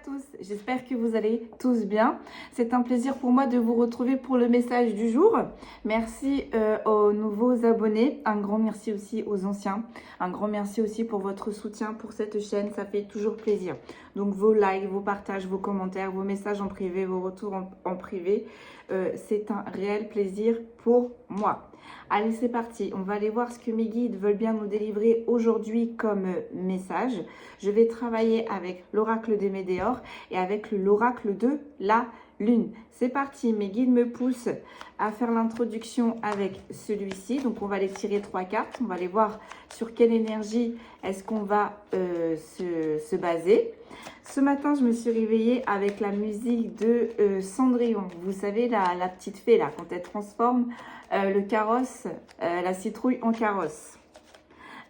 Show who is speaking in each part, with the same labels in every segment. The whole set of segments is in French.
Speaker 1: tous, j'espère que vous allez tous bien. C'est un plaisir pour moi de vous retrouver pour le message du jour. Merci aux nouveaux abonnés, un grand merci aussi aux anciens, un grand merci aussi pour votre soutien pour cette chaîne, ça fait toujours plaisir. Donc vos likes, vos partages, vos commentaires, vos messages en privé, vos retours en privé, c'est un réel plaisir pour moi. Allez, c'est parti. On va aller voir ce que mes guides veulent bien nous délivrer aujourd'hui comme message. Je vais travailler avec l'oracle des Médéors et avec l'oracle de la Lune. C'est parti. Mes guides me poussent à faire l'introduction avec celui-ci. Donc, on va les tirer 3 cartes. On va aller voir sur quelle énergie est-ce qu'on va se baser. Ce matin, je me suis réveillée avec la musique de Cendrillon. Vous savez, la petite fée, là, quand elle transforme le carrosse, la citrouille en carrosse.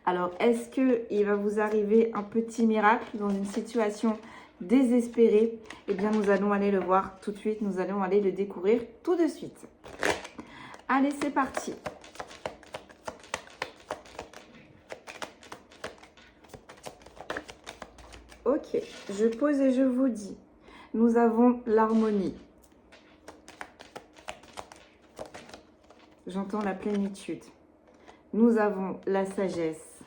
Speaker 1: Alors, est-ce qu'il va vous arriver un petit miracle dans une situation désespérée? Eh bien, nous allons aller le voir tout de suite. Nous allons aller le découvrir tout de suite. Allez, c'est parti. Ok, je pose et je vous dis, nous avons l'harmonie. J'entends la plénitude. Nous avons la sagesse.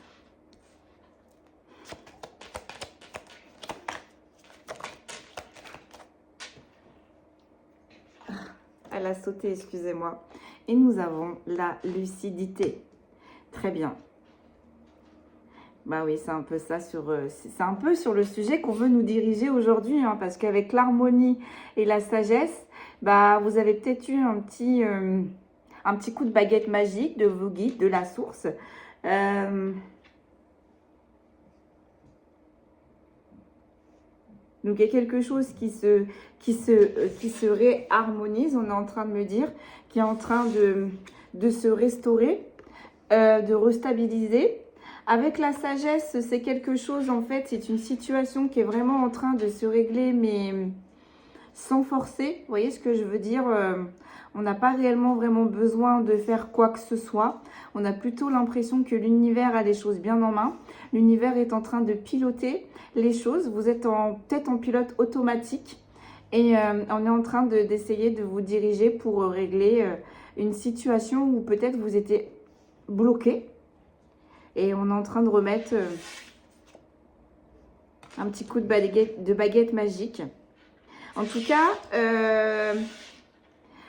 Speaker 1: Elle a sauté, excusez-moi. Et nous avons la lucidité. Très bien. Bah oui, c'est un peu ça c'est un peu sur le sujet qu'on veut nous diriger aujourd'hui, hein, parce qu'avec l'harmonie et la sagesse, bah vous avez peut-être eu un petit coup de baguette magique de vos guides, de la source. Donc, il y a quelque chose qui se réharmonise, on est en train de me dire, qui est en train de se restaurer, de restabiliser. Avec la sagesse, c'est quelque chose, en fait, c'est une situation qui est vraiment en train de se régler, mais sans forcer. Vous voyez ce que je veux dire? On n'a pas réellement vraiment besoin de faire quoi que ce soit. On a plutôt l'impression que l'univers a les choses bien en main. L'univers est en train de piloter les choses. Vous êtes peut-être en pilote automatique et on est en train d'essayer de vous diriger pour régler une situation où peut-être vous étiez bloqué. Et on est en train de remettre un petit coup de baguette magique. En tout cas,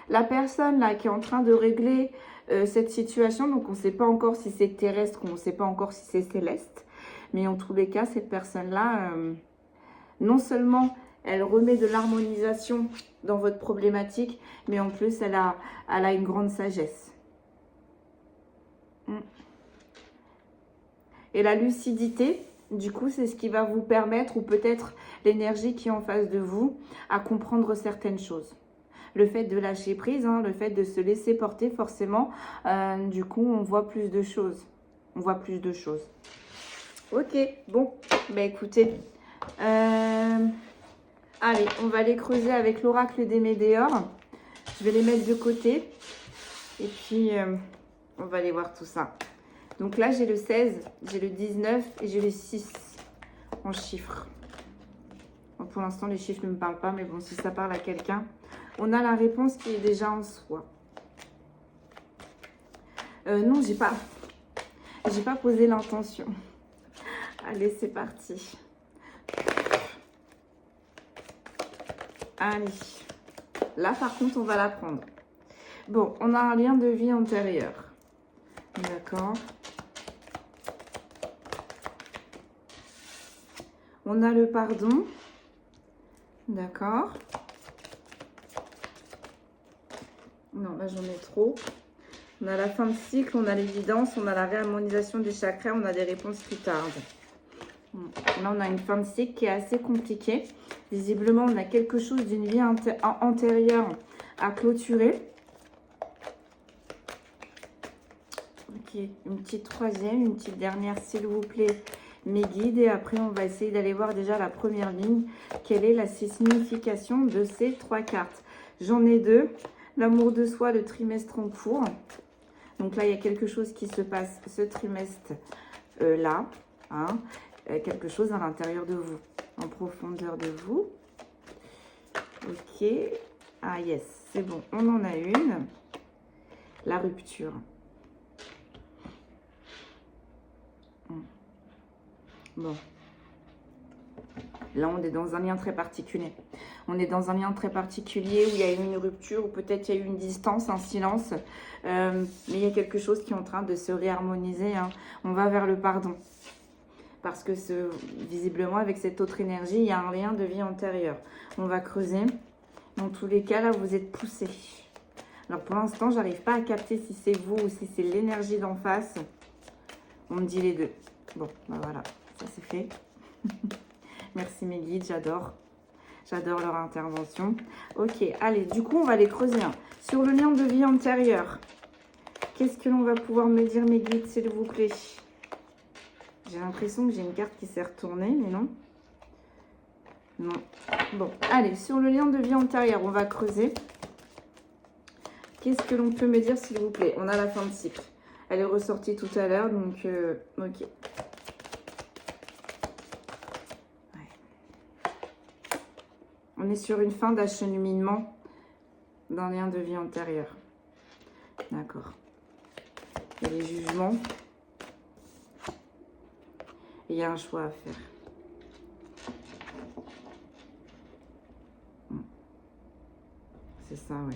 Speaker 1: la personne là qui est en train de régler cette situation, donc on ne sait pas encore si c'est terrestre ou on ne sait pas encore si c'est céleste, mais en tous les cas, cette personne-là, non seulement elle remet de l'harmonisation dans votre problématique, mais en plus, elle a une grande sagesse. Et la lucidité, du coup, c'est ce qui va vous permettre, ou peut-être l'énergie qui est en face de vous, à comprendre certaines choses. Le fait de lâcher prise, hein, le fait de se laisser porter, forcément, du coup, on voit plus de choses. On voit plus de choses. Ok, bon, bah écoutez, allez, on va les creuser avec l'oracle des Médéors. Je vais les mettre de côté. Et puis, on va aller voir tout ça. Donc là, j'ai le 16, j'ai le 19 et j'ai le 6 en chiffres. Bon, pour l'instant, les chiffres ne me parlent pas, mais bon, si ça parle à quelqu'un, on a la réponse qui est déjà en soi. Non, j'ai pas posé l'intention. Allez, c'est parti. Allez. Là, par contre, on va la prendre. Bon, on a un lien de vie antérieur. D'accord. On a le pardon. D'accord. Non, là, j'en ai trop. On a la fin de cycle, on a l'évidence, on a la réharmonisation des chakras, on a des réponses qui tardent. Là, on a une fin de cycle qui est assez compliquée. Visiblement, on a quelque chose d'une vie antérieure à clôturer. Ok, une petite troisième, une petite dernière, s'il vous plaît, mes guides. Et après, on va essayer d'aller voir déjà la première ligne. Quelle est la signification de ces 3 cartes? J'en ai 2. L'amour de soi, le trimestre en cours. Donc là, il y a quelque chose qui se passe ce trimestre-là. Hein, quelque chose à l'intérieur de vous, en profondeur de vous. Ok. Ah yes, c'est bon, on en a une. La rupture. Bon. Là, on est dans un lien très particulier. On est dans un lien très particulier où il y a eu une rupture, ou peut-être il y a eu une distance, un silence. Mais il y a quelque chose qui est en train de se réharmoniser. Hein. On va vers le pardon. Parce que visiblement, avec cette autre énergie, il y a un lien de vie antérieure. On va creuser. Dans tous les cas, là, vous êtes poussé. Alors, pour l'instant, j'arrive pas à capter si c'est vous ou si c'est l'énergie d'en face. On me dit les deux. Bon, ben voilà, ça c'est fait. Merci mes guides, j'adore. J'adore leur intervention. Ok, allez, du coup, on va les creuser. Hein. Sur le lien de vie antérieur, qu'est-ce que l'on va pouvoir me dire, mes guides, s'il vous plaît? J'ai l'impression que j'ai une carte qui s'est retournée, mais non. Non. Bon, allez, sur le lien de vie antérieur, on va creuser. Qu'est-ce que l'on peut me dire, s'il vous plaît? On a la fin de cycle. Elle est ressortie tout à l'heure, donc ok. On est sur une fin d'acheminement d'un lien de vie antérieur. D'accord. Il y a les jugements. Et il y a un choix à faire. C'est ça, oui.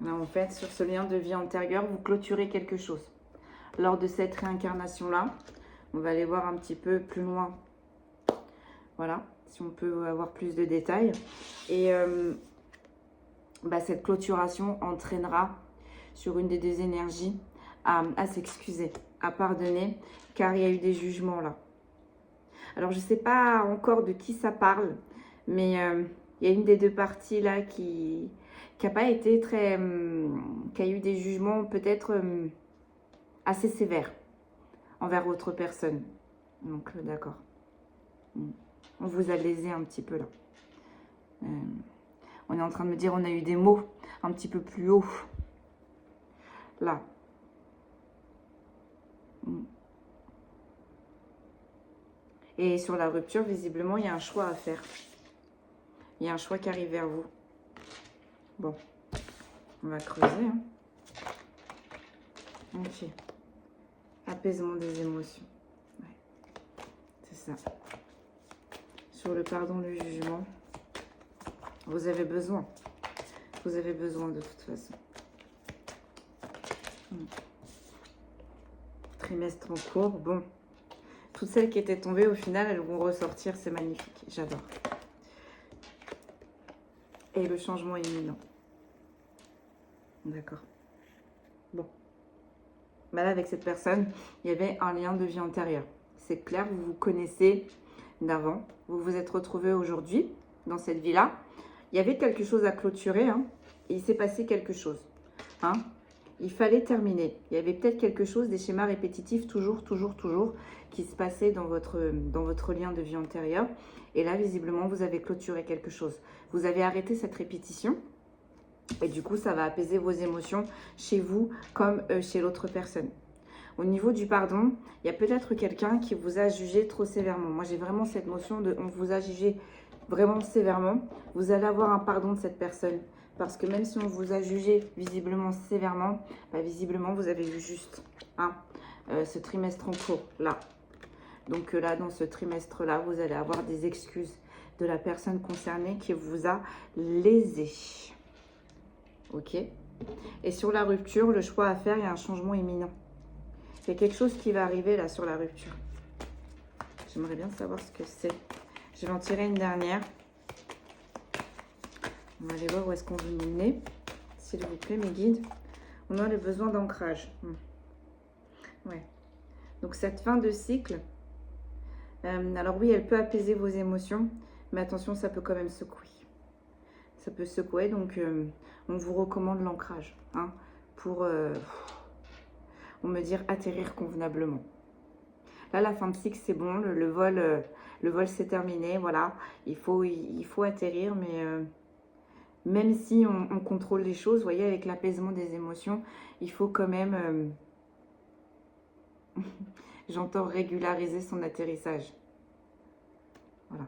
Speaker 1: Là, en fait, sur ce lien de vie antérieur, vous clôturez quelque chose. Lors de cette réincarnation-là, on va aller voir un petit peu plus loin. Voilà, si on peut avoir plus de détails. Et cette clôturation entraînera sur une des deux énergies à s'excuser, à pardonner, car il y a eu des jugements là. Alors, je ne sais pas encore de qui ça parle, mais il y a une des deux parties là qui n'a pas été très... qui a eu des jugements peut-être assez sévères envers autre personne. Donc, d'accord. On vous a lésé un petit peu là. On est en train de me dire, on a eu des mots un petit peu plus haut. Là. Et sur la rupture, visiblement, il y a un choix à faire. Il y a un choix qui arrive vers vous. Bon. On va creuser. Hein. Ok. Apaisement des émotions. Ouais. C'est ça. Sur le pardon, le jugement. Vous avez besoin. Vous avez besoin de toute façon. Trimestre en cours. Bon. Toutes celles qui étaient tombées, au final, elles vont ressortir. C'est magnifique. J'adore. Et le changement est imminent. D'accord. Bon. Là, avec cette personne, il y avait un lien de vie antérieur. C'est clair, vous vous connaissez d'avant. Vous vous êtes retrouvés aujourd'hui dans cette vie-là. Il y avait quelque chose à clôturer. Hein, et il s'est passé quelque chose. Hein. Il fallait terminer. Il y avait peut-être quelque chose, des schémas répétitifs, toujours, qui se passaient dans votre lien de vie antérieure. Et là, visiblement, vous avez clôturé quelque chose. Vous avez arrêté cette répétition. Et du coup, ça va apaiser vos émotions chez vous comme chez l'autre personne. Au niveau du pardon, il y a peut-être quelqu'un qui vous a jugé trop sévèrement. Moi, j'ai vraiment cette notion de on vous a jugé vraiment sévèrement. Vous allez avoir un pardon de cette personne. Parce que même si on vous a jugé visiblement sévèrement, visiblement, vous avez vu juste hein, ce trimestre en cours, là. Donc là, dans ce trimestre-là, vous allez avoir des excuses de la personne concernée qui vous a lésé. Ok. Et sur la rupture, le choix à faire, il y a un changement imminent. Il y a quelque chose qui va arriver là sur la rupture. J'aimerais bien savoir ce que c'est. Je vais en tirer une dernière. On va aller voir où est-ce qu'on veut nous mener. S'il vous plaît, mes guides. On a le besoin d'ancrage. Ouais. Donc cette fin de cycle, alors oui, elle peut apaiser vos émotions, mais attention, ça peut quand même secouer. Ça peut secouer, donc on vous recommande l'ancrage, hein, pour, on me dire, atterrir convenablement. Là, la fin de cycle, c'est bon, le vol s'est terminé, voilà. Il faut atterrir, mais même si on contrôle les choses, vous voyez, avec l'apaisement des émotions, il faut quand même, j'entends régulariser son atterrissage. Voilà.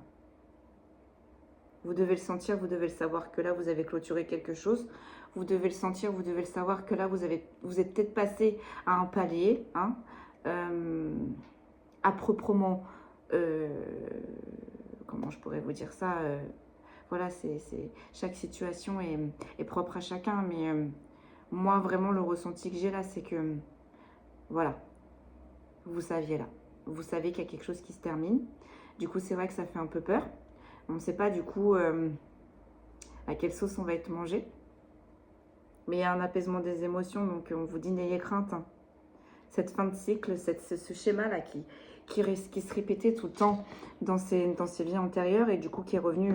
Speaker 1: Vous devez le sentir, vous devez le savoir que là, vous avez clôturé quelque chose. Vous devez le sentir, vous devez le savoir que là, vous êtes peut-être passé à un palier, hein, à proprement, comment je pourrais vous dire ça, voilà, chaque situation est propre à chacun, mais moi, vraiment, le ressenti que j'ai là, c'est que, voilà, vous saviez là. Vous savez qu'il y a quelque chose qui se termine. Du coup, c'est vrai que ça fait un peu peur. On ne sait pas, du coup, à quelle sauce on va être mangé. Mais il y a un apaisement des émotions, donc on vous dit n'ayez crainte. Hein. Cette fin de cycle, ce schéma-là qui se répétait tout le temps dans ces vies antérieures et du coup qui est revenu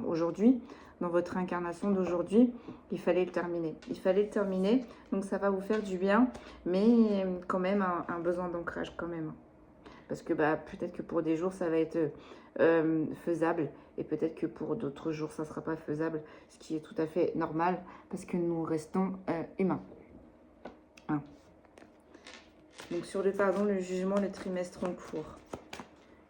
Speaker 1: aujourd'hui, dans votre incarnation d'aujourd'hui, il fallait le terminer. Il fallait le terminer, donc ça va vous faire du bien, mais quand même un besoin d'ancrage quand même. Parce que peut-être que pour des jours, ça va être faisable et peut-être que pour d'autres jours, ça ne sera pas faisable, ce qui est tout à fait normal parce que nous restons humains. Hein. Donc sur le pardon, le jugement, le trimestre en cours.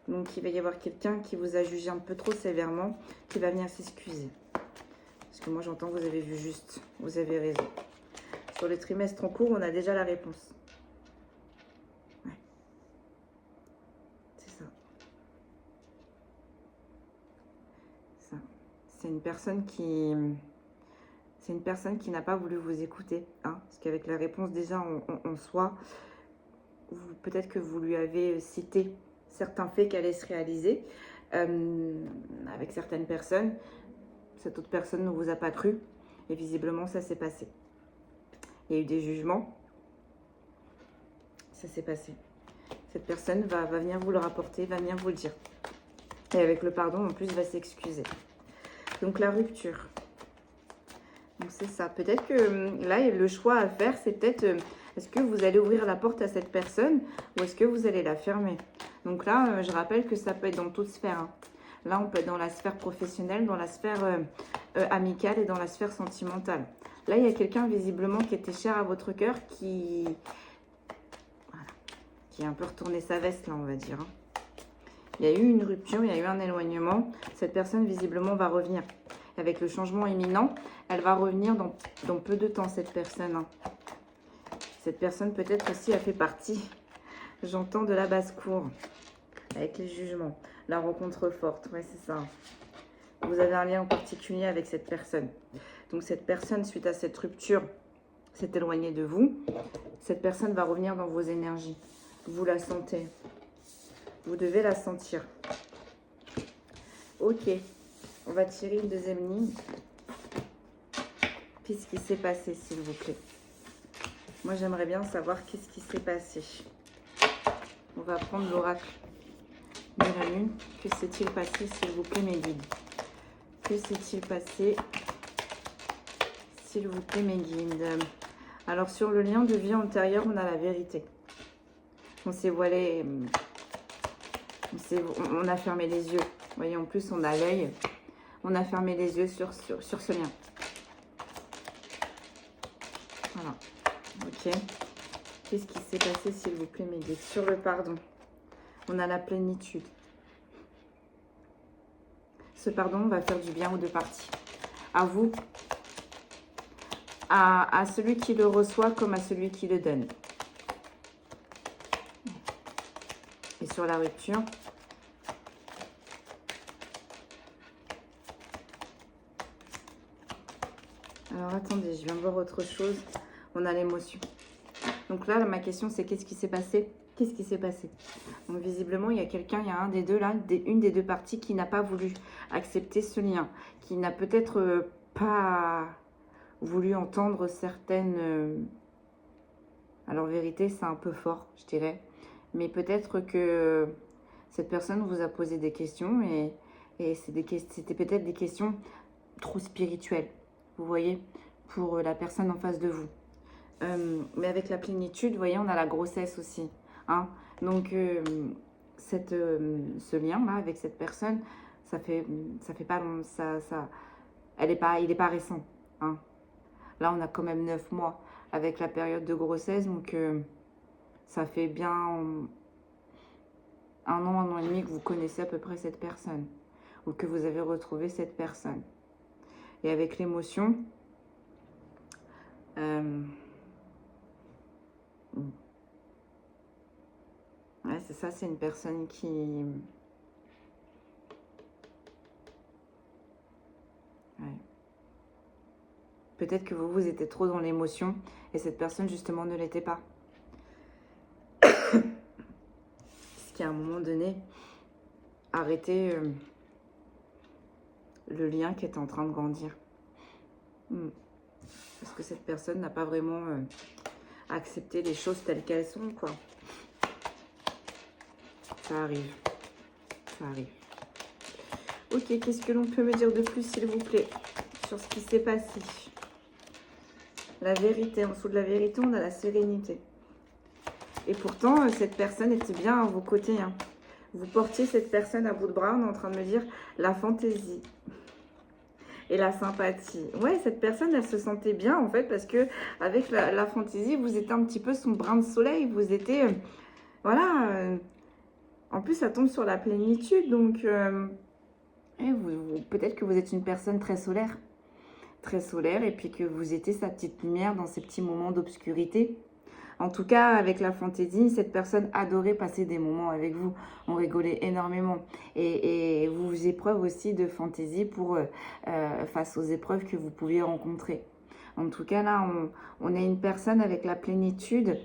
Speaker 1: Donc il va y avoir quelqu'un qui vous a jugé un peu trop sévèrement, qui va venir s'excuser. Parce que moi j'entends que vous avez vu juste, vous avez raison. Sur le trimestre en cours, on a déjà la réponse. Ouais. C'est ça. Ça. C'est une personne qui... C'est une personne qui n'a pas voulu vous écouter. Hein, parce qu'avec la réponse déjà en soi, peut-être que vous lui avez cité certains faits qui allaient se réaliser avec certaines personnes. Cette autre personne ne vous a pas cru. Et visiblement, ça s'est passé. Il y a eu des jugements. Ça s'est passé. Cette personne va venir vous le rapporter, va venir vous le dire. Et avec le pardon, en plus, va s'excuser. Donc, la rupture. Donc, c'est ça. Peut-être que là, le choix à faire, c'est peut-être... est-ce que vous allez ouvrir la porte à cette personne ou est-ce que vous allez la fermer? Donc là, je rappelle que ça peut être dans toute sphère. Hein. Là, on peut être dans la sphère professionnelle, dans la sphère amicale et dans la sphère sentimentale. Là, il y a quelqu'un visiblement qui était cher à votre cœur qui a un peu retourné sa veste, là, on va dire. Hein. Il y a eu une rupture, il y a eu un éloignement. Cette personne, visiblement, va revenir. Avec le changement imminent, elle va revenir dans peu de temps, cette personne. Hein. Cette personne, peut-être aussi, a fait partie, j'entends, de la basse-cour. Avec les jugements. La rencontre forte, ouais, c'est ça. Vous avez un lien en particulier avec cette personne. Donc, cette personne, suite à cette rupture, s'est éloignée de vous. Cette personne va revenir dans vos énergies. Vous la sentez. Vous devez la sentir. Ok. On va tirer une deuxième ligne. Qu'est-ce qui s'est passé, s'il vous plaît? Moi, j'aimerais bien savoir qu'est-ce qui s'est passé. On va prendre l'oracle de la lune. Que s'est-il passé, s'il vous plaît, mes guides? Que s'est-il passé, s'il vous plaît, mes guides? Alors, sur le lien de vie antérieur, on a la vérité. On s'est voilé, on a fermé les yeux. Vous voyez, en plus, on a l'œil. On a fermé les yeux sur ce lien. Voilà. Ok. Qu'est-ce qui s'est passé, s'il vous plaît, mes guides? Sur le pardon, on a la plénitude. Ce pardon va faire du bien aux deux parties. À vous, à celui qui le reçoit comme à celui qui le donne. Et sur la rupture, alors attendez, je viens de voir autre chose. On a l'émotion. Donc là, ma question, c'est qu'est-ce qui s'est passé? Qu'est-ce qui s'est passé? Donc visiblement, il y a quelqu'un, il y a un des deux là, une des deux parties qui n'a pas voulu accepter ce lien, qui n'a peut-être pas voulu entendre certaines... alors vérité, c'est un peu fort, je dirais. Mais peut-être que cette personne vous a posé des questions et c'était peut-être des questions trop spirituelles, vous voyez, pour la personne en face de vous. Mais avec la plénitude, vous voyez, on a la grossesse aussi. Hein. Donc, ce lien-là avec cette personne, ça fait pas long, il est pas récent. Hein. Là, on a quand même 9 mois avec la période de grossesse, donc ça fait bien un an et demi que vous connaissez à peu près cette personne. ou que vous avez retrouvé cette personne. Et avec l'émotion, ouais, c'est ça, c'est une personne qui... Ouais. Peut-être que vous étiez trop dans l'émotion et cette personne, justement, ne l'était pas. Ce qui, à un moment donné, arrêtait le lien qui est en train de grandir. Parce que cette personne n'a pas vraiment accepté les choses telles qu'elles sont, quoi. Ça arrive. Ça arrive. Ok, qu'est-ce que l'on peut me dire de plus, s'il vous plaît, sur ce qui s'est passé? La vérité. En dessous de la vérité, on a la sérénité. Et pourtant, cette personne était bien à vos côtés. Hein. Vous portiez cette personne à bout de bras. On est en train de me dire la fantaisie et la sympathie. Ouais, cette personne, elle se sentait bien, en fait, parce que avec la fantaisie, vous étiez un petit peu son brin de soleil. Vous étiez... voilà. En plus, ça tombe sur la plénitude. Donc, peut-être que vous êtes une personne très solaire. Très solaire. Et puis que vous étiez sa petite lumière dans ces petits moments d'obscurité. En tout cas, avec la fantaisie, cette personne adorait passer des moments avec vous. On rigolait énormément. Et vous faisiez preuve aussi de fantaisie face aux épreuves que vous pouviez rencontrer. En tout cas, là, on est une personne avec la plénitude,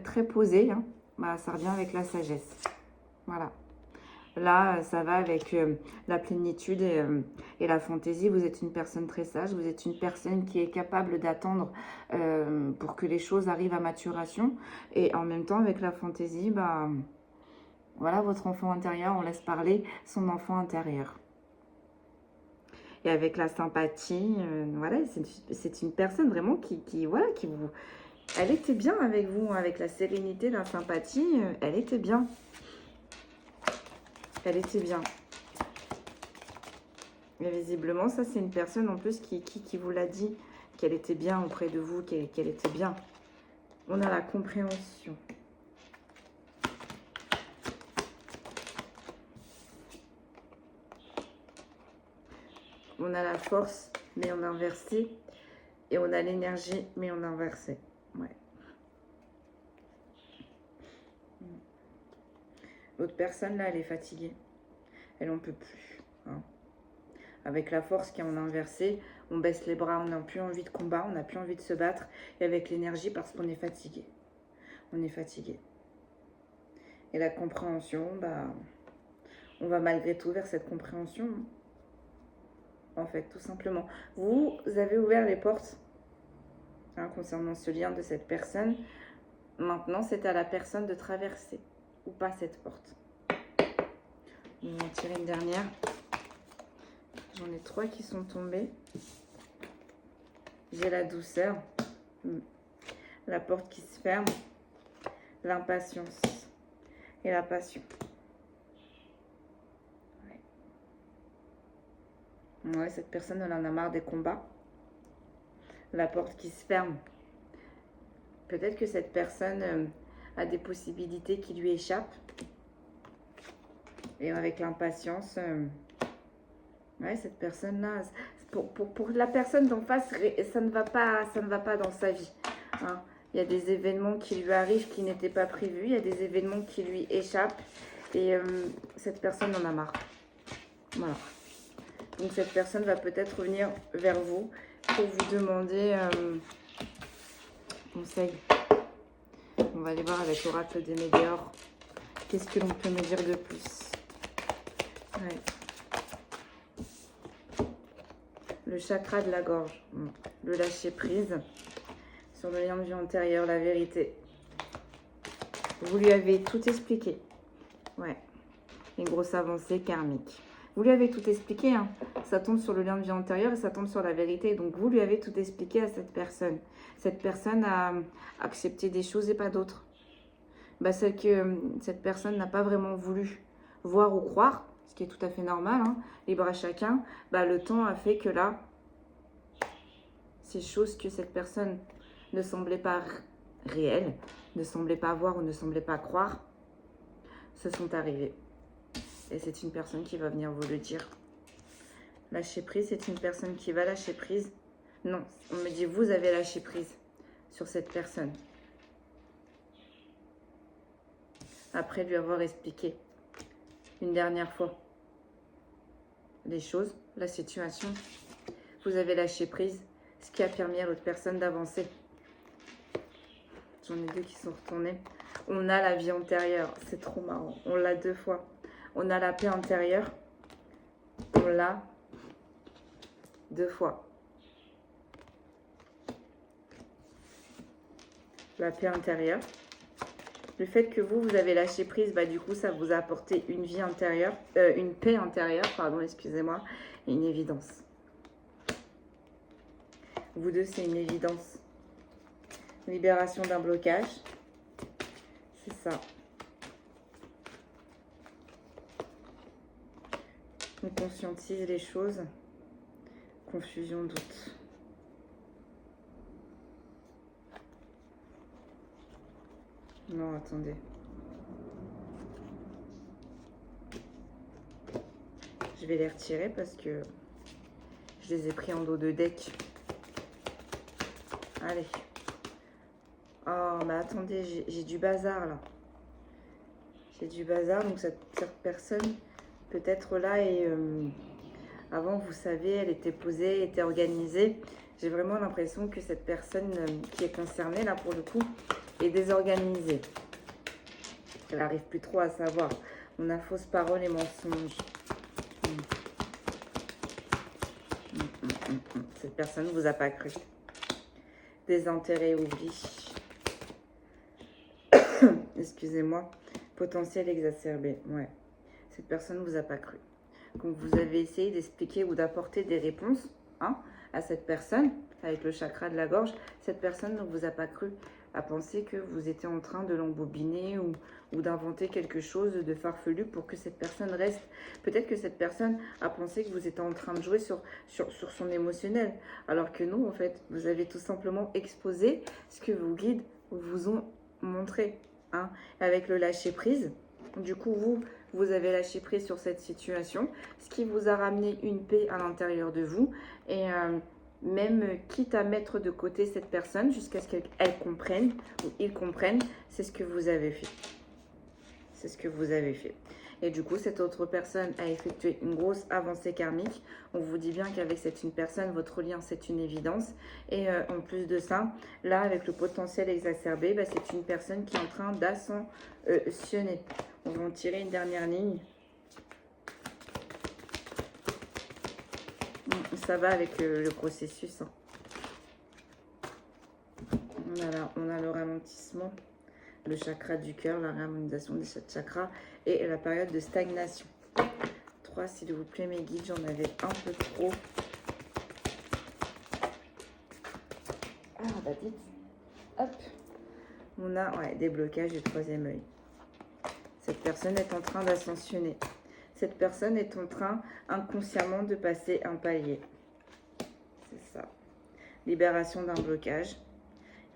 Speaker 1: très posée. Hein. Bah, ça revient avec la sagesse. Voilà. Là, ça va avec la plénitude et la fantaisie. Vous êtes une personne très sage. Vous êtes une personne qui est capable d'attendre pour que les choses arrivent à maturation. Et en même temps, avec la fantaisie, bah, voilà, votre enfant intérieur, on laisse parler son enfant intérieur. Et avec la sympathie, voilà, c'est une personne vraiment qui vous... Elle était bien avec vous, avec la sérénité, la sympathie, elle était bien. Elle était bien. Mais visiblement, ça, c'est une personne en plus qui vous l'a dit, qu'elle était bien auprès de vous, qu'elle était bien. On a la compréhension. On a la force, mais on a inversé. Et on a l'énergie, mais on a inversé. Ouais. L'autre personne, là, elle est fatiguée. Elle n'en peut plus. Hein. Avec la force qui est en inversé, on baisse les bras, on n'a plus envie de combat, on n'a plus envie de se battre. Et avec l'énergie, parce qu'on est fatigué. On est fatigué. Et la compréhension, bah, on va malgré tout vers cette compréhension. En fait, tout simplement. Vous avez ouvert les portes hein, concernant ce lien de cette personne. Maintenant, c'est à la personne de traverser ou pas cette porte. On va en tirer une dernière. J'en ai 3 qui sont tombés. J'ai la douceur. La porte qui se ferme. L'impatience. Et la passion. Ouais, cette personne, elle en a marre des combats. La porte qui se ferme. Peut-être que cette personne a des possibilités qui lui échappent. Et avec l'impatience, ouais, cette personne-là, pour la personne d'en face, ça ne va pas dans sa vie. Hein. Il y a des événements qui lui arrivent qui n'étaient pas prévus. Il y a des événements qui lui échappent. Et cette personne en a marre. Voilà. Donc cette personne va peut-être revenir vers vous pour vous demander conseil. On va aller voir avec l'oracle des météores. Qu'est-ce que l'on peut me dire de plus? Ouais. Le chakra de la gorge. Le lâcher prise. Sur le lien de vie antérieur, la vérité. Vous lui avez tout expliqué. Ouais. Une grosse avancée karmique. Vous lui avez tout expliqué, hein. Ça tombe sur le lien de vie antérieur et ça tombe sur la vérité. Donc, vous lui avez tout expliqué à cette personne. Cette personne a accepté des choses et pas d'autres. Bah, celle que cette personne n'a pas vraiment voulu voir ou croire, ce qui est tout à fait normal, hein, libre à chacun, bah, le temps a fait que là, ces choses que cette personne ne semblait pas réelles, ne semblait pas voir ou ne semblait pas croire, se sont arrivées. Et c'est une personne qui va venir vous le dire Lâcher prise, c'est une personne qui va lâcher prise. Non, on me dit vous avez lâché prise sur cette personne. Après lui avoir expliqué une dernière fois les choses, la situation, vous avez lâché prise, ce qui a permis à l'autre personne d'avancer. J'en ai deux qui sont retournés. On a la vie antérieure, c'est trop marrant. On l'a 2 fois. On a la paix intérieure, on l'a 2 fois. La paix intérieure. Le fait que vous avez lâché prise, bah, du coup, ça vous a apporté une vie intérieure, une paix intérieure, pardon, excusez-moi, et une évidence. Vous deux, c'est une évidence. Libération d'un blocage. C'est ça. On conscientise les choses. Confusion, doute. Non, attendez. Je vais les retirer parce que je les ai pris en dos de deck. Allez. Oh, mais attendez, j'ai du bazar là. J'ai du bazar, donc cette personne, peut-être là, et avant, vous savez, elle était posée, était organisée. J'ai vraiment l'impression que cette personne qui est concernée, là, pour le coup, est désorganisée. Elle n'arrive plus trop à savoir. On a fausse parole et mensonge. Cette personne ne vous a pas cru. Désintérêt, oubli. Excusez-moi. Potentiel exacerbé. Ouais. Cette personne ne vous a pas cru. Donc vous avez essayé d'expliquer ou d'apporter des réponses à cette personne avec le chakra de la gorge. Cette personne ne vous a pas cru, à penser que vous étiez en train de l'embobiner ou d'inventer quelque chose de farfelu pour que cette personne reste. Peut-être que cette personne a pensé que vous étiez en train de jouer sur son émotionnel. Alors que non, en fait, vous avez tout simplement exposé ce que vos guides vous ont montré. Avec le lâcher prise. Du coup, vous avez lâché prise sur cette situation, ce qui vous a ramené une paix à l'intérieur de vous. Et même quitte à mettre de côté cette personne jusqu'à ce qu'elle comprenne ou ils comprennent, c'est ce que vous avez fait. C'est ce que vous avez fait. Et du coup, cette autre personne a effectué une grosse avancée karmique. On vous dit bien qu'avec cette une personne, votre lien, c'est une évidence. Et en plus de ça, là, avec le potentiel exacerbé, bah, c'est une personne qui est en train d'ascensionner. On va en tirer une dernière ligne. Ça va avec le processus. On a le ralentissement, le chakra du cœur, la réharmonisation des chakras et la période de stagnation. 3, s'il vous plaît, mes guides, j'en avais un peu trop. Ah, bah dites. Hop. On a des blocages du 3e œil. Cette personne est en train d'ascensionner. Cette personne est en train inconsciemment de passer un palier. C'est ça. Libération d'un blocage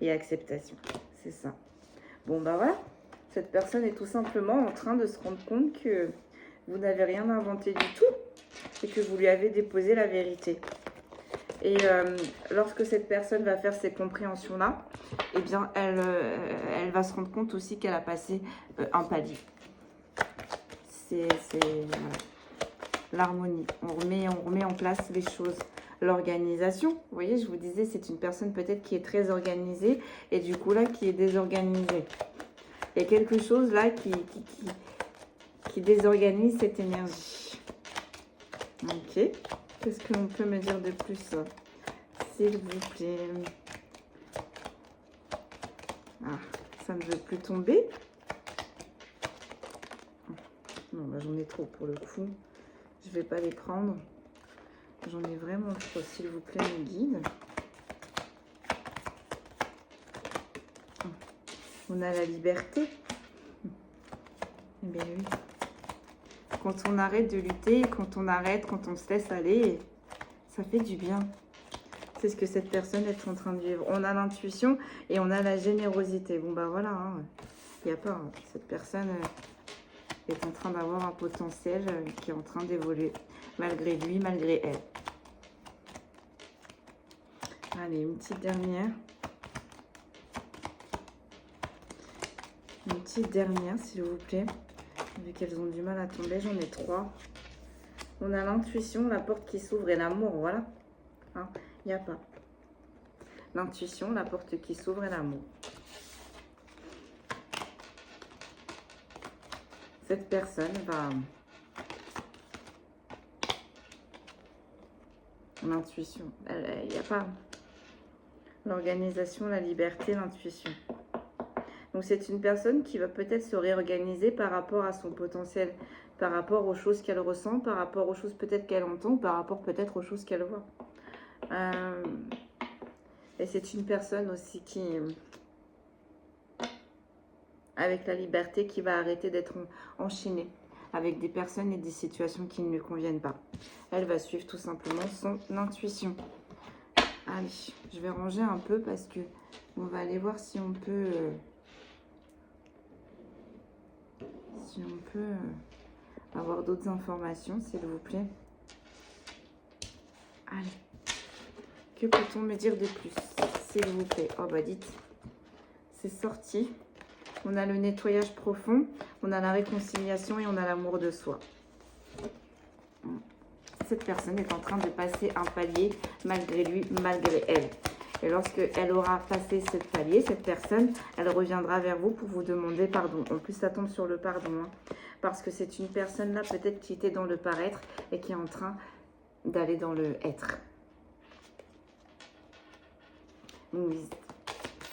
Speaker 1: et acceptation. C'est ça. Bon, bah voilà. Cette personne est tout simplement en train de se rendre compte que vous n'avez rien inventé du tout et que vous lui avez déposé la vérité. Et lorsque cette personne va faire ces compréhensions-là, eh bien, elle va se rendre compte aussi qu'elle a passé un palier. C'est l'harmonie. On remet en place les choses. L'organisation, vous voyez, je vous disais, c'est une personne peut-être qui est très organisée et du coup là, qui est désorganisée. Il y a quelque chose là qui désorganise cette énergie. Ok. Qu'est-ce que l'on peut me dire de plus, s'il vous plaît? Ah, ça ne veut plus tomber. Non, bah, j'en ai trop pour le coup. Je ne vais pas les prendre. J'en ai vraiment trop, s'il vous plaît, mes guides. On a la liberté. Eh bien oui. Quand on arrête de lutter, quand on se laisse aller, ça fait du bien. C'est ce que cette personne est en train de vivre. On a l'intuition et on a la générosité. Bon, bah voilà, il n'y a pas. Cette personne est en train d'avoir un potentiel qui est en train d'évoluer. malgré lui, malgré elle. Allez, une petite dernière. Une petite dernière, s'il vous plaît. Vu qu'elles ont du mal à tomber, j'en ai 3. On a l'intuition, la porte qui s'ouvre et l'amour, voilà. Hein, il n'y a pas. L'intuition, la porte qui s'ouvre et l'amour. Cette personne va... L'intuition, il n'y a pas... L'organisation, la liberté, l'intuition. Donc c'est une personne qui va peut-être se réorganiser par rapport à son potentiel, par rapport aux choses qu'elle ressent, par rapport aux choses peut-être qu'elle entend, par rapport peut-être aux choses qu'elle voit. Et c'est une personne aussi qui, avec la liberté, qui va arrêter d'être enchaînée avec des personnes et des situations qui ne lui conviennent pas. Elle va suivre tout simplement son intuition. Allez, je vais ranger un peu parce que on va aller voir si on peut... avoir d'autres informations, s'il vous plaît. Allez. Que peut-on me dire de plus, s'il vous plaît? Oh bah dites, c'est sorti. On a le nettoyage profond, on a la réconciliation et on a l'amour de soi. Cette personne est en train de passer un palier malgré lui, malgré elle. Et lorsqu'elle aura passé ce palier, cette personne, elle reviendra vers vous pour vous demander pardon. En plus, ça tombe sur le pardon. Hein, parce que c'est une personne là, peut-être qui était dans le paraître et qui est en train d'aller dans le être. Oui,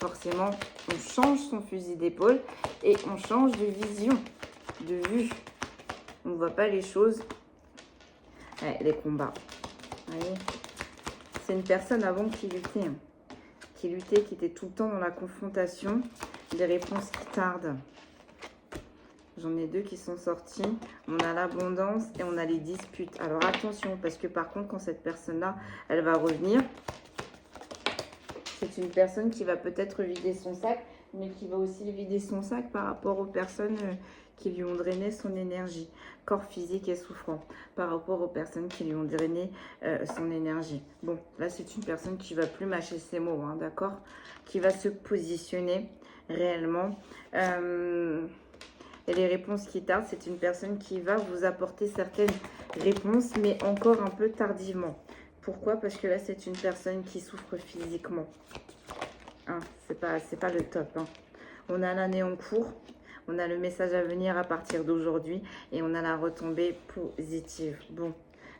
Speaker 1: forcément, on change son fusil d'épaule et on change de vision, de vue. On ne voit pas les choses. Ouais, les combats. C'est une personne avant qui luttait. Hein. Qui était tout le temps dans la confrontation, des réponses qui tardent. J'en ai 2 qui sont sortis. On a l'abondance et on a les disputes. Alors attention, parce que par contre, quand cette personne-là, elle va revenir, c'est une personne qui va peut-être vider son sac, mais qui va aussi vider son sac par rapport aux personnes qui lui ont drainé son énergie, corps physique et souffrant, par rapport aux personnes qui lui ont drainé son énergie. Bon, là, c'est une personne qui va plus mâcher ses mots, hein, d'accord? Qui va se positionner réellement. Et les réponses qui tardent, c'est une personne qui va vous apporter certaines réponses, mais encore un peu tardivement. Pourquoi? Parce que là, c'est une personne qui souffre physiquement. Hein, c'est pas le top. Hein. On a l'année en cours. On a le message à venir à partir d'aujourd'hui et on a la retombée positive. Bon,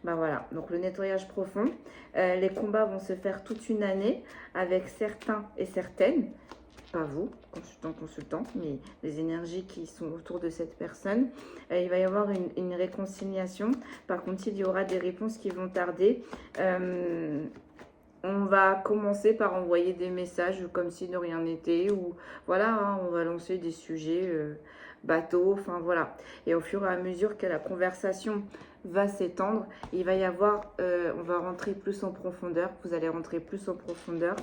Speaker 1: ben voilà. Donc le nettoyage profond. Les combats vont se faire toute une année avec certains et certaines, pas vous, consultant, mais les énergies qui sont autour de cette personne. Il va y avoir une réconciliation. Par contre, il y aura des réponses qui vont tarder. On va commencer par envoyer des messages comme si de rien n'était, ou voilà, hein, on va lancer des sujets bateaux, enfin voilà. Et au fur et à mesure que la conversation va s'étendre, il va y avoir, on va rentrer plus en profondeur, vous allez rentrer plus en profondeur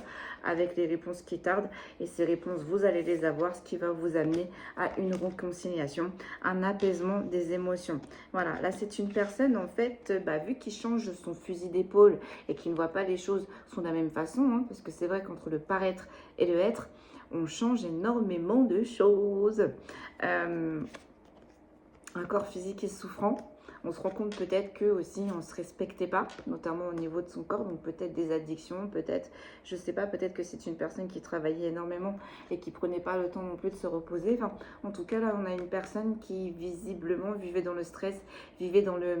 Speaker 1: avec les réponses qui tardent, et ces réponses, vous allez les avoir, ce qui va vous amener à une réconciliation, un apaisement des émotions. Voilà, là c'est une personne en fait, vu qu'il change son fusil d'épaule et qu'il ne voit pas les choses de la même façon, hein, parce que c'est vrai qu'entre le paraître et le être, on change énormément de choses. Un corps physique est souffrant. On se rend compte peut-être que aussi on ne se respectait pas, notamment au niveau de son corps, donc peut-être des addictions, peut-être, je sais pas, peut-être que c'est une personne qui travaillait énormément et qui prenait pas le temps non plus de se reposer. Enfin, en tout cas là, on a une personne qui visiblement vivait dans le stress, vivait dans le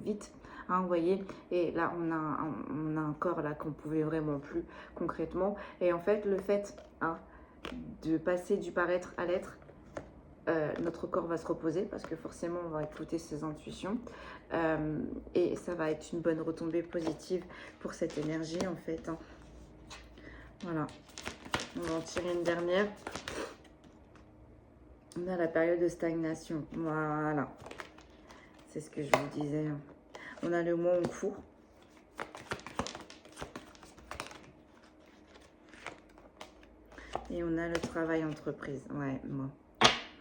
Speaker 1: vite. Hein, vous voyez, et là on a un corps là qu'on pouvait vraiment plus concrètement. Et en fait, le fait de passer du paraître à l'être, notre corps va se reposer parce que forcément on va écouter ses intuitions et ça va être une bonne retombée positive pour cette énergie en fait. Hein. Voilà, on va en tirer une dernière. On a la période de stagnation. Voilà, c'est ce que je vous disais. On a le mois en cours. Et on a le travail entreprise. Ouais, moi.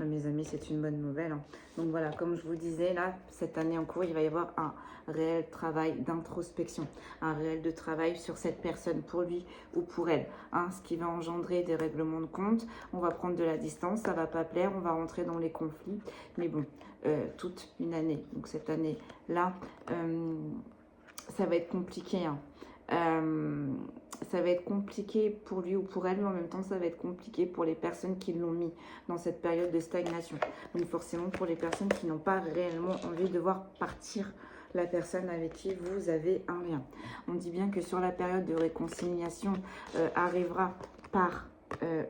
Speaker 1: Mes amis, c'est une bonne nouvelle. Hein. Donc voilà, comme je vous disais, là, cette année en cours, il va y avoir un réel travail d'introspection, un réel de travail sur cette personne, pour lui ou pour elle. Hein, ce qui va engendrer des règlements de compte. On va prendre de la distance, ça ne va pas plaire, on va rentrer dans les conflits. Mais bon, toute une année. Donc cette année-là, ça va être compliqué. Hein. Ça va être compliqué pour lui ou pour elle, mais en même temps, ça va être compliqué pour les personnes qui l'ont mis dans cette période de stagnation. Donc forcément, pour les personnes qui n'ont pas réellement envie de voir partir la personne avec qui vous avez un lien. On dit bien que sur la période de réconciliation arrivera par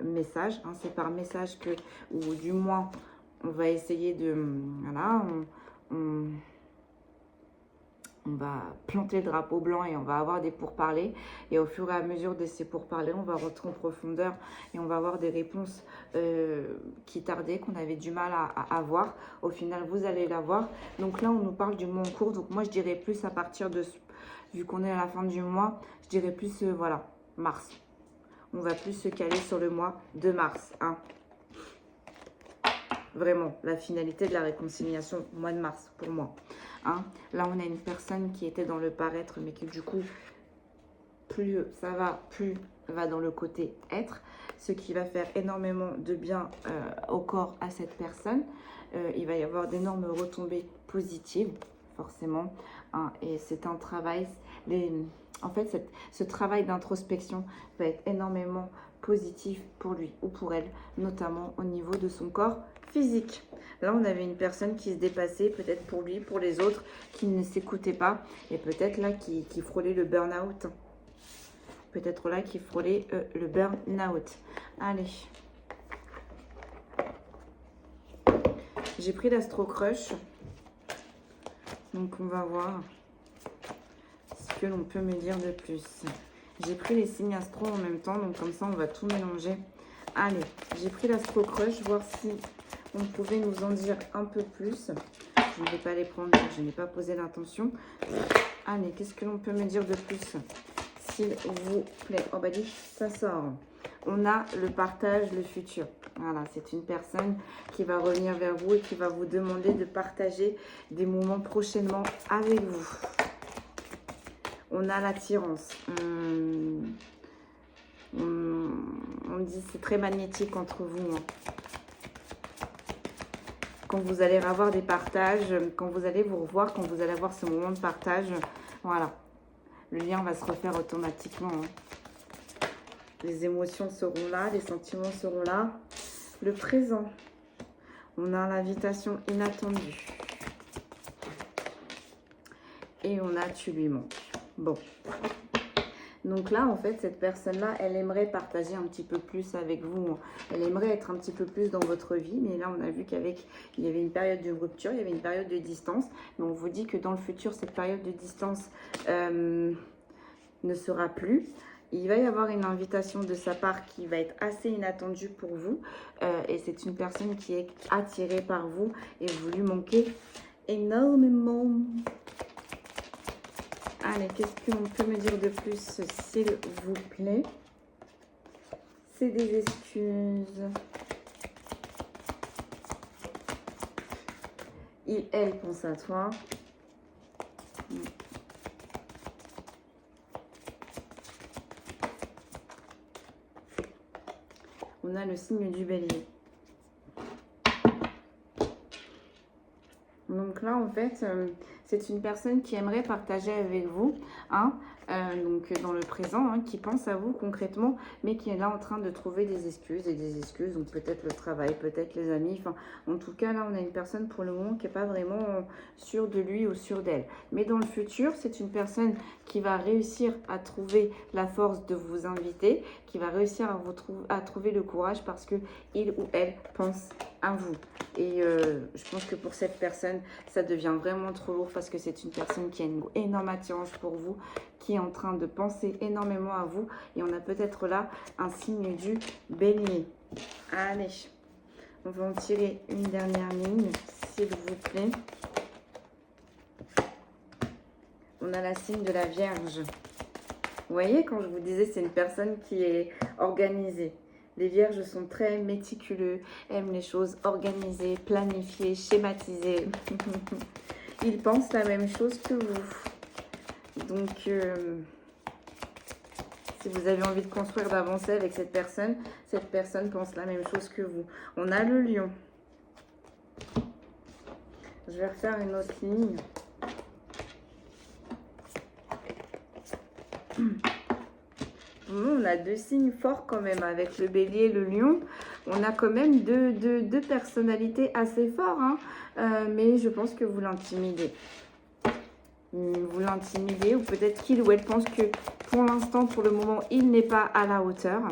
Speaker 1: message. Hein, c'est par message que, ou du moins, on va essayer de... Voilà, on va planter le drapeau blanc et on va avoir des pourparlers. Et au fur et à mesure de ces pourparlers, on va rentrer en profondeur et on va avoir des réponses qui tardaient, qu'on avait du mal à avoir. Au final, vous allez l'avoir. Donc là, on nous parle du mois en cours. Donc moi, je dirais plus à partir de... Vu qu'on est à la fin du mois, je dirais plus, voilà, mars. On va plus se caler sur le mois de mars. Hein. Vraiment, la finalité de la réconciliation, mois de mars, pour moi. Hein. Là, on a une personne qui était dans le paraître, mais qui du coup, plus ça va, plus va dans le côté être, ce qui va faire énormément de bien au corps à cette personne. Il va y avoir d'énormes retombées positives, forcément. Hein, et c'est un travail, en fait, ce travail d'introspection va être énormément positif pour lui ou pour elle, notamment au niveau de son corps physique. Là, on avait une personne qui se dépassait, peut-être pour lui, pour les autres, qui ne s'écoutait pas, et peut-être là qui frôlait le burn-out. Peut-être là qui frôlait le burn-out. Allez. J'ai pris l'Astro Crush. Donc, on va voir ce que l'on peut me dire de plus. J'ai pris les signes astro en même temps, donc comme ça, on va tout mélanger. Allez, j'ai pris l'Astro Crush, voir si on pouvait nous en dire un peu plus. Je ne vais pas les prendre, je n'ai pas posé l'intention. Allez, qu'est-ce que l'on peut me dire de plus, s'il vous plaît? Oh bah dis, ça sort. On a le partage, le futur. Voilà, c'est une personne qui va revenir vers vous et qui va vous demander de partager des moments prochainement avec vous. On a l'attirance. On dit c'est très magnétique entre vous. Hein. Quand vous allez avoir des partages, quand vous allez vous revoir, quand vous allez avoir ce moment de partage, voilà. Le lien va se refaire automatiquement. Hein. Les émotions seront là, les sentiments seront là. Le présent, on a l'invitation inattendue. Et on a tu lui manques. Bon. Donc là, en fait, cette personne-là, elle aimerait partager un petit peu plus avec vous. Elle aimerait être un petit peu plus dans votre vie. Mais là, on a vu il y avait une période de rupture, il y avait une période de distance. Mais on vous dit que dans le futur, cette période de distance ne sera plus. Il va y avoir une invitation de sa part qui va être assez inattendue pour vous. Et c'est une personne qui est attirée par vous et vous lui manquez énormément. Allez, qu'est-ce qu'on peut me dire de plus, s'il vous plaît? C'est des excuses. Elle pense à toi. On a le signe du bélier. Donc là, en fait, c'est une personne qui aimerait partager avec vous, hein, donc dans le présent, hein, qui pense à vous concrètement, mais qui est là en train de trouver des excuses et des excuses, donc peut-être le travail, peut-être les amis, enfin, en tout cas, là, on a une personne pour le moment qui n'est pas vraiment sûre de lui ou sûre d'elle. Mais dans le futur, c'est une personne qui va réussir à trouver la force de vous inviter, qui va réussir à trouver le courage parce que il ou elle pense à vous. Et je pense que pour cette personne, ça devient vraiment trop lourd parce que c'est une personne qui a une énorme attirance pour vous, qui est en train de penser énormément à vous. Et on a peut-être là un signe du bélier. Allez, on va en tirer une dernière ligne, s'il vous plaît. On a la signe de la Vierge. Vous voyez, quand je vous disais, c'est une personne qui est organisée. Les vierges sont très méticuleux, aiment les choses organisées, planifiées, schématisées. Ils pensent la même chose que vous. Donc, si vous avez envie de construire, d'avancer avec cette personne pense la même chose que vous. On a le lion. Je vais refaire une autre ligne. On a deux signes forts quand même, avec le bélier et le lion. On a quand même deux personnalités assez fortes, hein, mais je pense que vous l'intimidez. Vous l'intimidez, ou peut-être qu'il ou elle pense que pour l'instant, pour le moment, il n'est pas à la hauteur.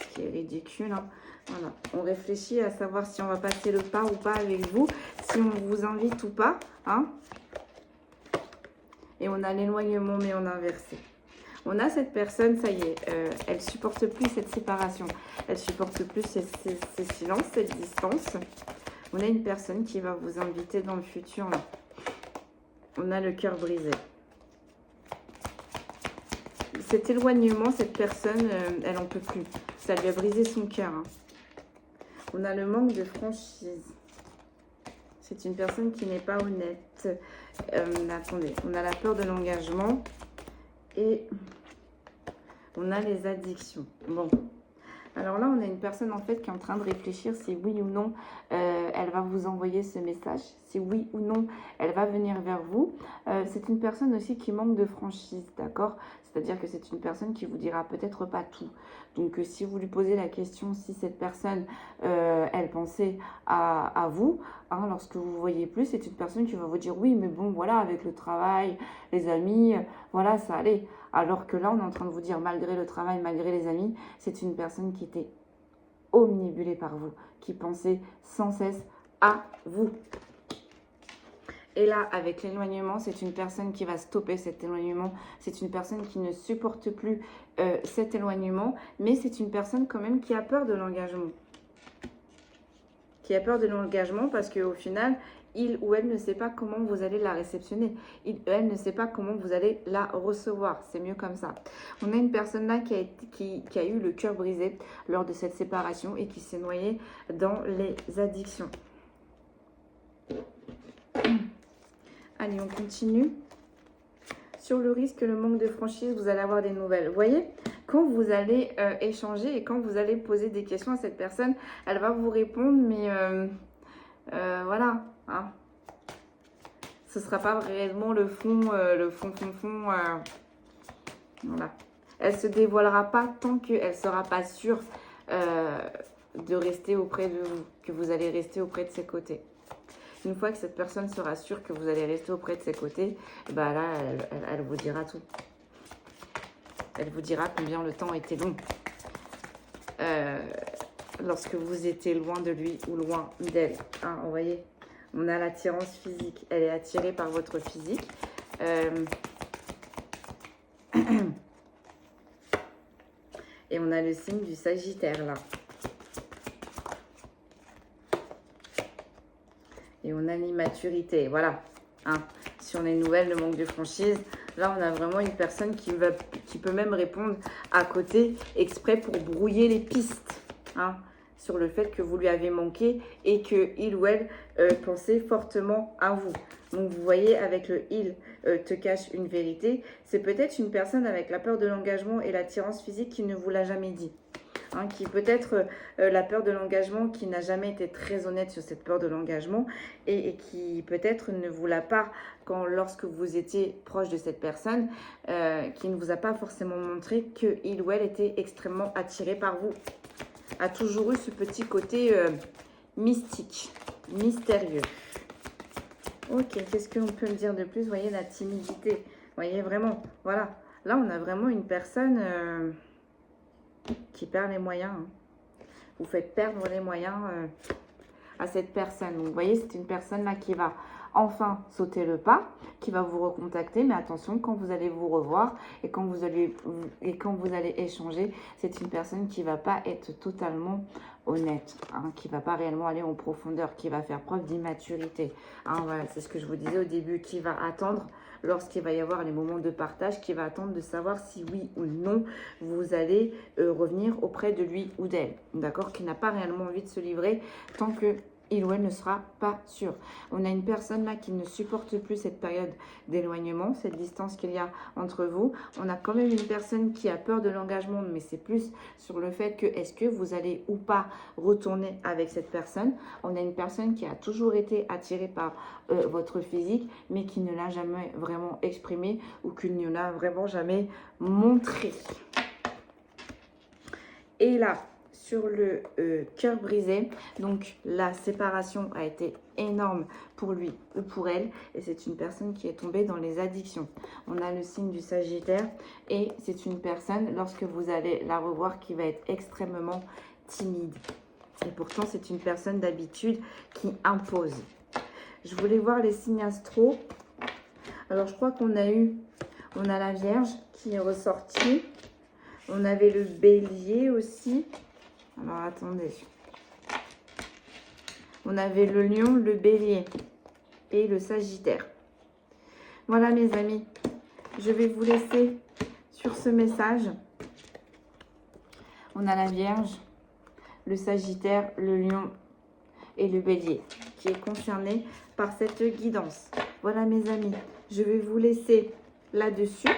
Speaker 1: Ce qui est ridicule, hein. Voilà. On réfléchit à savoir si on va passer le pas ou pas avec vous, si on vous invite ou pas, hein. Et on a l'éloignement, mais en inversé. On a cette personne, ça y est, elle supporte plus cette séparation. Elle supporte plus ces silences, cette distance. On a une personne qui va vous inviter dans le futur, là. On a le cœur brisé. Cet éloignement, cette personne, elle n'en peut plus. Ça lui a brisé son cœur, hein. On a le manque de franchise. C'est une personne qui n'est pas honnête. Attendez, on a la peur de l'engagement et on a les addictions. Bon, alors là, on a une personne en fait qui est en train de réfléchir si oui ou non elle va vous envoyer ce message, si oui ou non elle va venir vers vous. C'est une personne aussi qui manque de franchise, d'accord? C'est-à-dire que c'est une personne qui vous dira peut-être pas tout. Donc, si vous lui posez la question si cette personne, elle pensait à vous, hein, lorsque vous voyez plus, c'est une personne qui va vous dire oui, mais bon, voilà, avec le travail, les amis, voilà, ça allait. Alors que là, on est en train de vous dire, malgré le travail, malgré les amis, c'est une personne qui était omnibulée par vous, qui pensait sans cesse à vous. Et là, avec l'éloignement, c'est une personne qui va stopper cet éloignement. C'est une personne qui ne supporte plus cet éloignement. Mais c'est une personne quand même qui a peur de l'engagement. Qui a peur de l'engagement parce qu'au final, il ou elle ne sait pas comment vous allez la réceptionner. Il ou elle ne sait pas comment vous allez la recevoir. C'est mieux comme ça. On a une personne là qui a eu le cœur brisé lors de cette séparation et qui s'est noyée dans les addictions. Allez, on continue. Sur le risque, le manque de franchise, vous allez avoir des nouvelles. Vous voyez, quand vous allez échanger et quand vous allez poser des questions à cette personne, elle va vous répondre, mais voilà. Hein. Ce ne sera pas réellement le fond, voilà. Elle ne se dévoilera pas tant qu'elle ne sera pas sûre de rester auprès de vous, que vous allez rester auprès de ses côtés. Une fois que cette personne sera sûre que vous allez rester auprès de ses côtés, bah là, elle vous dira tout. Elle vous dira combien le temps était long. Lorsque vous étiez loin de lui ou loin d'elle. Hein, vous voyez, on a l'attirance physique. Elle est attirée par votre physique. Et on a le signe du Sagittaire là. Et on a l'immaturité, voilà. Hein. Si on est nouvelle, le manque de franchise, là on a vraiment une personne qui peut même répondre à côté exprès pour brouiller les pistes. Hein, sur le fait que vous lui avez manqué et qu'il ou elle pensait fortement à vous. Donc vous voyez, avec le « il » te cache une vérité. C'est peut-être une personne avec la peur de l'engagement et l'attirance physique qui ne vous l'a jamais dit. Hein, qui peut-être la peur de l'engagement, qui n'a jamais été très honnête sur cette peur de l'engagement et qui peut-être ne vous l'a pas lorsque vous étiez proche de cette personne, qui ne vous a pas forcément montré qu'il ou elle était extrêmement attiré par vous. A toujours eu ce petit côté mystique, mystérieux. Ok, qu'est-ce que l'on peut me dire de plus? Vous voyez, la timidité. Vous voyez, vraiment, voilà. Là, on a vraiment une personne... qui perd les moyens. Hein. Vous faites perdre les moyens à cette personne. Donc, vous voyez, c'est une personne là qui va enfin sauter le pas, qui va vous recontacter. Mais attention, quand vous allez vous revoir et quand vous allez échanger, c'est une personne qui ne va pas être totalement honnête, hein, qui ne va pas réellement aller en profondeur, qui va faire preuve d'immaturité. Hein, voilà, c'est ce que je vous disais au début, qui va attendre lorsqu'il va y avoir les moments de partage, qui va attendre de savoir si oui ou non vous allez revenir auprès de lui ou d'elle. D'accord? Qui n'a pas réellement envie de se livrer tant que il ou elle ne sera pas sûr. On a une personne là qui ne supporte plus cette période d'éloignement, cette distance qu'il y a entre vous. On a quand même une personne qui a peur de l'engagement, mais c'est plus sur le fait que est-ce que vous allez ou pas retourner avec cette personne. On a une personne qui a toujours été attirée par votre physique, mais qui ne l'a jamais vraiment exprimé ou qui ne l'a vraiment jamais montré. Et là, sur le cœur brisé, donc la séparation a été énorme pour lui ou pour elle, et c'est une personne qui est tombée dans les addictions. On a le signe du Sagittaire, et c'est une personne, lorsque vous allez la revoir, qui va être extrêmement timide. Et pourtant, c'est une personne d'habitude qui impose. Je voulais voir les signes astro. Alors, je crois on a la Vierge qui est ressortie. On avait le Bélier aussi. Alors, attendez. On avait le Lion, le Bélier et le Sagittaire. Voilà, mes amis. Je vais vous laisser sur ce message. On a la Vierge, le Sagittaire, le Lion et le Bélier qui est concerné par cette guidance. Voilà, mes amis. Je vais vous laisser là-dessus.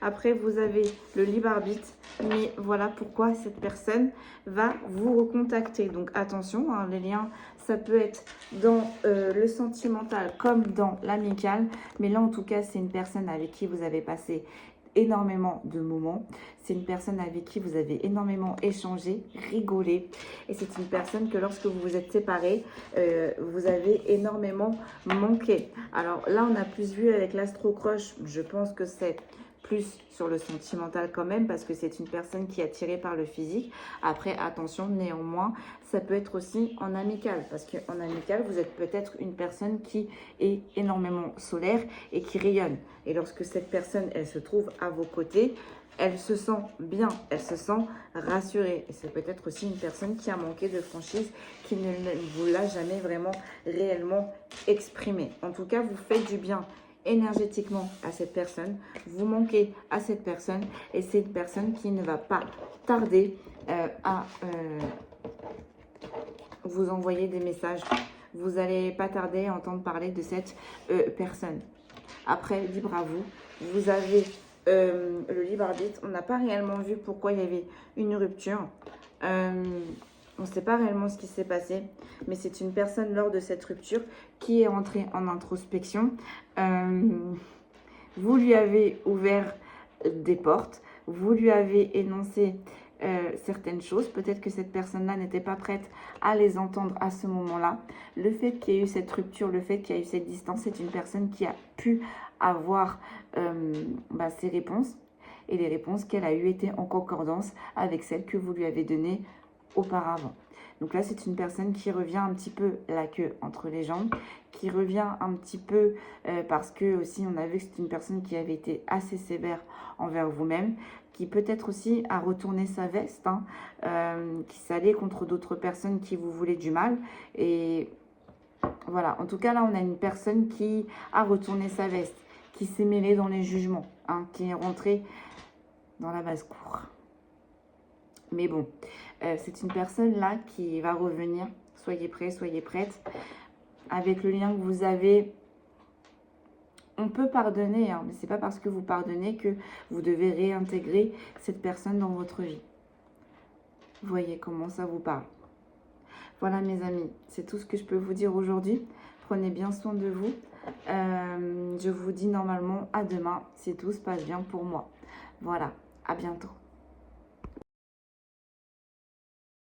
Speaker 1: Après, vous avez le libre arbitre. Mais voilà pourquoi cette personne va vous recontacter. Donc, attention, hein, les liens, ça peut être dans le sentimental comme dans l'amical. Mais là, en tout cas, c'est une personne avec qui vous avez passé énormément de moments. C'est une personne avec qui vous avez énormément échangé, rigolé. Et c'est une personne que lorsque vous vous êtes séparés, vous avez énormément manqué. Alors là, on a plus vu avec l'astro-croche. Je pense que c'est plus sur le sentimental quand même, parce que c'est une personne qui est attirée par le physique. Après, attention, néanmoins, ça peut être aussi en amical, parce qu'en amical, vous êtes peut-être une personne qui est énormément solaire et qui rayonne. Et lorsque cette personne, elle se trouve à vos côtés, elle se sent bien, elle se sent rassurée. Et c'est peut-être aussi une personne qui a manqué de franchise, qui ne vous l'a jamais vraiment réellement exprimé. En tout cas, vous faites du bien énergétiquement à cette personne, vous manquez à cette personne, et c'est une personne qui ne va pas tarder à vous envoyer des messages. Vous n'allez pas tarder à entendre parler de cette personne. Après, libre à vous. Vous avez le libre arbitre. On n'a pas réellement vu pourquoi il y avait une rupture. On ne sait pas réellement ce qui s'est passé, mais c'est une personne lors de cette rupture qui est entrée en introspection. Vous lui avez ouvert des portes, vous lui avez énoncé certaines choses. Peut-être que cette personne-là n'était pas prête à les entendre à ce moment-là. Le fait qu'il y ait eu cette rupture, le fait qu'il y ait eu cette distance, c'est une personne qui a pu avoir ses réponses. Et les réponses qu'elle a eues étaient en concordance avec celles que vous lui avez données auparavant. Donc là, c'est une personne qui revient un petit peu la queue entre les jambes, qui revient un petit peu parce que aussi on a vu que c'est une personne qui avait été assez sévère envers vous-même, qui peut-être aussi a retourné sa veste, hein, qui s'allait contre d'autres personnes qui vous voulaient du mal. Et voilà, en tout cas là, on a une personne qui a retourné sa veste, qui s'est mêlée dans les jugements, hein, qui est rentrée dans la basse-cour. Mais bon, c'est une personne là qui va revenir. Soyez prêts, soyez prêtes. Avec le lien que vous avez, on peut pardonner, hein, mais ce n'est pas parce que vous pardonnez que vous devez réintégrer cette personne dans votre vie. Voyez comment ça vous parle. Voilà, mes amis, c'est tout ce que je peux vous dire aujourd'hui. Prenez bien soin de vous. Je vous dis normalement à demain si tout se passe bien pour moi. Voilà, à bientôt.